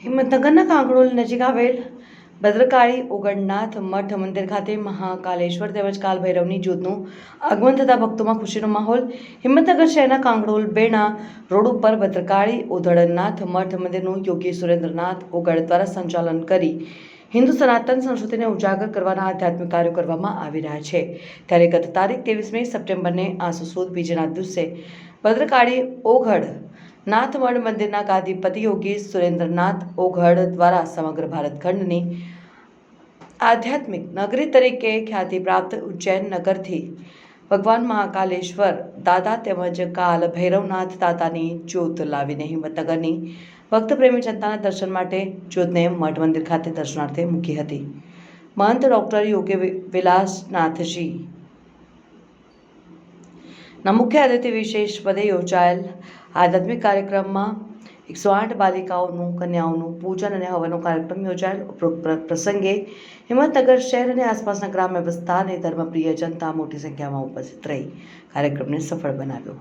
હિંમતનગરના કાંકરોલ નજીક આવેલ ભદ્રકાળી ઓગણનાથ મઠ મંદિર ખાતે મહાકાલેશ્વર તેમજ કાલભૈરવની જ્યોતનું આગમન થતાં ભક્તોમાં ખુશીનો માહોલ. હિંમતનગર શહેરના કાંકરોલ બેણા રોડ ઉપર ભદ્રકાળી ઓગણનાથ મઠ મંદિરનું યોગી સુરેન્દ્રનાથ ઓગળ દ્વારા સંચાલન કરી હિન્દુ સનાતન સંસ્કૃતિને ઉજાગર કરવાના આધ્યાત્મિક કાર્યો કરવામાં આવી રહ્યા છે. ત્યારે ગત તારીખ 23મી સપ્ટેમ્બરને આસો સુદ બીજના દિવસે ભદ્રકાળી ઓઘડ નાથમઢ મંદિરના ગાદીપતિ યોગી સુરેન્દ્રનાથ ઓઘડ દ્વારા સમગ્ર ભારત ખંડની આધ્યાત્મિક નગરી તરીકે ખ્યાતિ પ્રાપ્ત ઉજ્જૈન નગરથી ભગવાન મહાકાલેશ્વર દાદા તેમજ કાલ ભૈરવનાથ દાદાની જ્યોત લાવીને હિંમતનગરની ભક્તપ્રેમી જનતાના દર્શન માટે જ્યોતને મઠ મંદિર ખાતે દર્શનાર્થે મૂકી હતી. મહંત ડોક્ટર યોગી વિલાસનાથજી ના મુખ્ય અતિથિ વિશેષ પદે યોજાયેલ આધ્યાત્મિક કાર્યક્રમમાં 108 બાલિકાઓનું કન્યાઓનું પૂજન અને હવનનો કાર્યક્રમ યોજાયેલ. ઉપરોક્ત પ્રસંગે હિંમતનગર શહેર અને આસપાસના ગ્રામ્ય વિસ્તારની ધર્મપ્રિય જનતા મોટી સંખ્યામાં ઉપસ્થિત રહી કાર્યક્રમને સફળ બનાવ્યો.